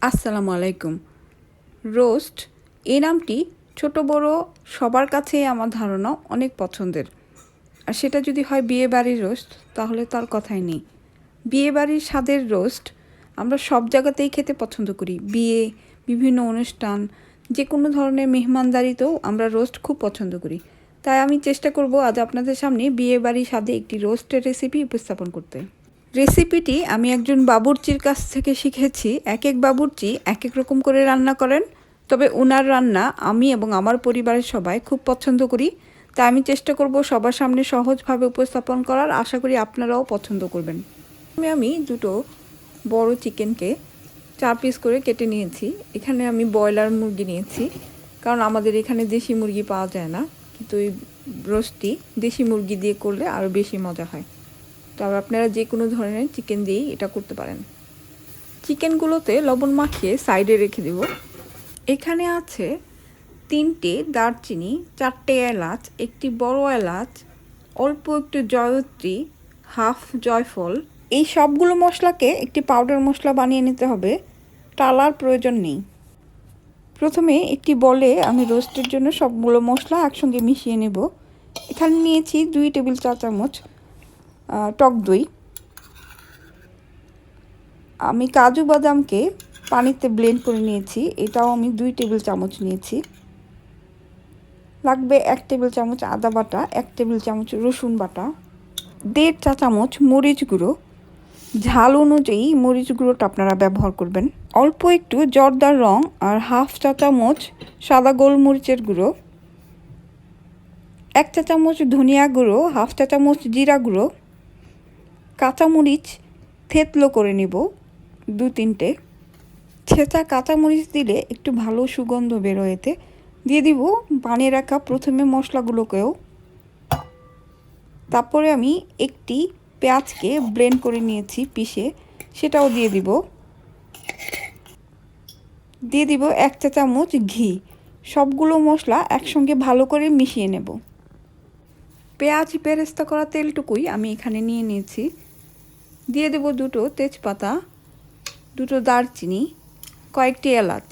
আসসালামু আলাইকুম। রোস্ট এই নামটি ছোট বড় সবার কাছেই আমার ধারণা অনেক পছন্দের। আর সেটা যদি হয় বিয়ে বাড়ির রোস্ট তাহলে তার কথাই নেই। বিয়ে বাড়ির স্বাদের রোস্ট আমরা সব জায়গাতেই খেতে পছন্দ করি। বিয়ে, বিভিন্ন অনুষ্ঠান, যে কোনো ধরনের মেহমানদারিতেও আমরা রোস্ট খুব পছন্দ করি। তাই আমি চেষ্টা করব আজ আপনাদের সামনে বিয়ে বাড়ির স্বাদে একটি রোস্টের রেসিপি উপস্থাপন করতে। রেসিপিটি আমি একজন বাবুর্চির কাছ থেকে শিখেছি। এক এক বাবুর্চি এক এক রকম করে রান্না করেন, তবে ওনার রান্না আমি এবং আমার পরিবারের সবাই খুব পছন্দ করি। তাই আমি চেষ্টা করব সবার সামনে সহজভাবে উপস্থাপন করার। আশা করি আপনারাও পছন্দ করবেন। আমি দুটো বড় চিকেনকে 4 পিস করে কেটে নিয়েছি। এখানে আমি ব্রয়লার মুরগি নিয়েছি, কারণ আমাদের এখানে দেশি মুরগি পাওয়া যায় না, কিন্তু এই রোস্টটি দেশি মুরগি দিয়ে করলে আরও বেশি মজা হয়। তবে আপনারা যে কোনো ধরনের চিকেন দিয়েই এটা করতে পারেন। চিকেনগুলোতে লবণ মাখিয়ে সাইডে রেখে দেব। এখানে আছে 3টে দারচিনি, 4টে এলাচ, একটি বড় এলাচ, অল্প একটু জয়ত্রী, হাফ জয়ফল। এই সবগুলো মশলাকে একটি পাউডার মশলা বানিয়ে নিতে হবে, টালার প্রয়োজন নেই। প্রথমে একটি বলে আমি রোস্টের জন্য সবগুলো মশলা একসঙ্গে মিশিয়ে নেব। এখানে নিয়েছি 2 টেবিল চা চামচ টক দই। আমি কাজু বাদামকে পানিতে ব্লেন্ড করে নিয়েছি, এটাও আমি 2 টেবিল চামচ নিয়েছি। লাগবে 1 টেবিল চামচ আদা বাটা, 1 টেবিল চামচ রসুন বাটা, 1.5 চা চামচ মরিচ গুঁড়ো। ঝাল অনুযায়ী মরিচ গুঁড়োটা আপনারা ব্যবহার করবেন। অল্প একটু জর্দার রং আর হাফ চা চামচ সাদা গোলমরিচের গুঁড়ো, 1 চা চামচ ধনিয়া গুঁড়ো, হাফ চা চামচ জিরা গুঁড়ো, কাঁচামরিচ থেতলো করে নিব 2-3টে। ছেঁচা কাঁচামরিচ দিলে একটু ভালো সুগন্ধ বেরোয়েতে। দিয়ে দিব বানিয়ে রাখা প্রথমে মশলাগুলোকেও। তারপরে আমি একটি পেঁয়াজকে ব্লেন্ড করে নিয়েছি পিষে, সেটাও দিয়ে দিব। 1 চা চামচ ঘি। সবগুলো মশলা একসঙ্গে ভালো করে মিশিয়ে নেব। পেঁয়াজ বেরেস্তা করা তেলটুকুই আমি এখানে নিয়ে নিয়েছি। দিয়ে দেব 2টো তেজপাতা, 2টো দারচিনি, কয়েকটি এলাচ।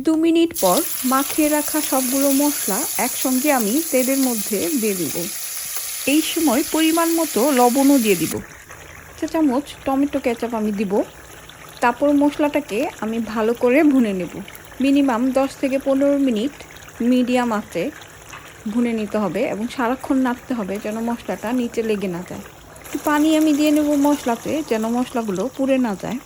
2 মিনিট পর মাখিয়ে রাখা সবগুলো মশলা একসঙ্গে আমি তেলের মধ্যে দিয়ে দেব। এই সময় পরিমাণ মতো লবণও দিয়ে দিব। 1 চা চামচ টমেটো কেচাপ আমি দিব। তারপর মশলাটাকে আমি ভালো করে ভুনে নেব। মিনিমাম 10 থেকে 15 মিনিট মিডিয়াম আঁচে ভুনে নিতে হবে এবং সারাক্ষণ নাড়তে হবে যেন মশলাটা নিচে লেগে না যায়। পানি আমি দিয়ে নেব মশলাতে, যেন মশলাগুলো পুড়ে না যায়।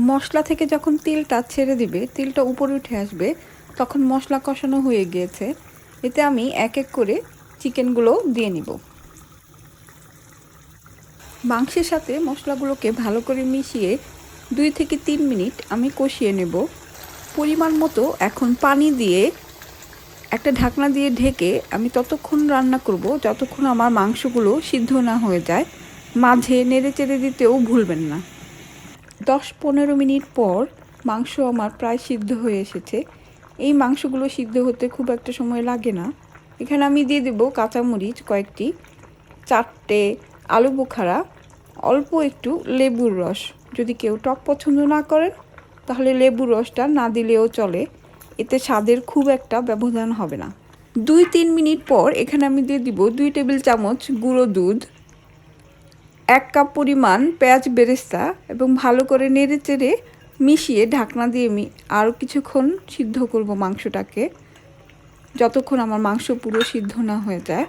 মশলা থেকে যখন তেলটা ছেড়ে দিবে, তেলটা উপরে উঠে আসবে, তখন মশলা কষানো হয়ে গিয়েছে। এতে আমি এক এক করে চিকেনগুলো দিয়ে নিব। মাংসের সাথে মশলাগুলোকে ভালো করে মিশিয়ে 2 থেকে 3 মিনিট আমি কষিয়ে নেব। পরিমাণ মতো এখন পানি দিয়ে একটা ঢাকনা দিয়ে ঢেকে আমি ততক্ষণ রান্না করব যতক্ষণ আমার মাংসগুলো সিদ্ধ না হয়ে যায়। মাঝে নেড়ে চেড়ে দিতেও ভুলবেন না। 10-15 মিনিট পর মাংস আমার প্রায় সিদ্ধ হয়ে এসেছে। এই মাংসগুলো সিদ্ধ হতে খুব একটা সময় লাগে না। এখানে আমি দিয়ে দেব কাঁচামরিচ কয়েকটি, 4টে আলু বোখারা, অল্প একটু লেবুর রস। যদি কেউ টক পছন্দ না করেন তাহলে লেবুর রসটা না দিলেও চলে, এতে স্বাদের খুব একটা ব্যবধান হবে না। 2-3 মিনিট পর এখানে আমি দিয়ে দিব 2 টেবিল চামচ গুঁড়ো দুধ, 1 কাপ পরিমাণ পেঁয়াজ বেরেস্তা এবং ভালো করে নেড়ে চেড়ে মিশিয়ে ঢাকনা দিয়ে আমি আরও কিছুক্ষণ সিদ্ধ করব মাংসটাকে, যতক্ষণ আমার মাংস পুরো সিদ্ধ না হয়ে যায়।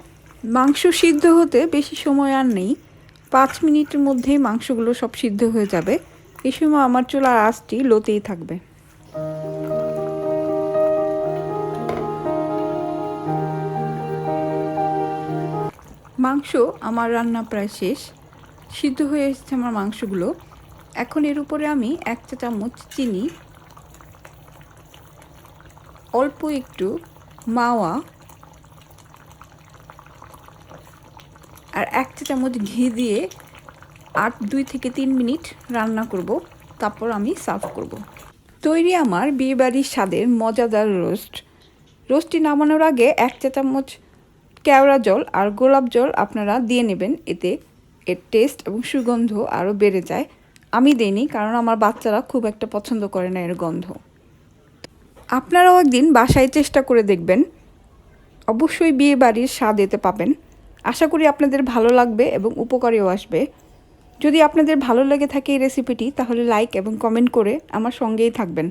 মাংস সিদ্ধ হতে বেশি সময় আর নেই, 5 মিনিটের মধ্যেই মাংসগুলো সব সিদ্ধ হয়ে যাবে। এই সময় আমার চুলার আঁচটি লোতেই থাকবে। মাংস আমার রান্না প্রায় শেষ, সিদ্ধ হয়ে এসেছে আমার মাংসগুলো। এখন এর উপরে আমি 1 চা চামচ চিনি, অল্প একটু মাওয়া আর 1 চা চামচ ঘি দিয়ে 2 থেকে 3 মিনিট রান্না করব। তারপর আমি সার্ভ করব। তৈরি আমার বিয়েবাড়ির স্বাদের মজাদার রোস্ট। রোস্টটি নামানোর আগে 1 চা চামচ কেওড়া জল আর গোলাপ জল আপনারা দিয়ে নেবেন, এতে এর টেস্ট এবং সুগন্ধ আরও বেড়ে যায়। আমি দেইনি, কারণ আমার বাচ্চারা খুব একটা পছন্দ করে না এর গন্ধ। আপনারাও একদিন বাসায় চেষ্টা করে দেখবেন, অবশ্যই বিয়ে বাড়ির স্বাদ এতে পাবেন। আশা করি আপনাদের ভালো লাগবে এবং উপকারেও আসবে। যদি আপনাদের ভালো লেগে থাকে এই রেসিপিটি, তাহলে লাইক এবং কমেন্ট করে আমার সঙ্গেই থাকবেন।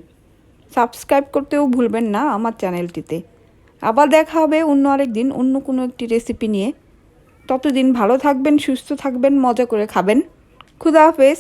সাবস্ক্রাইব করতেও ভুলবেন না আমার চ্যানেলটিতে। আবার দেখা হবে অন্য আরেক দিন অন্য কোনো একটি রেসিপি নিয়ে। ততদিন ভালো থাকবেন, সুস্থ থাকবেন, মজা করে খাবেন। খুদা হাফেজ।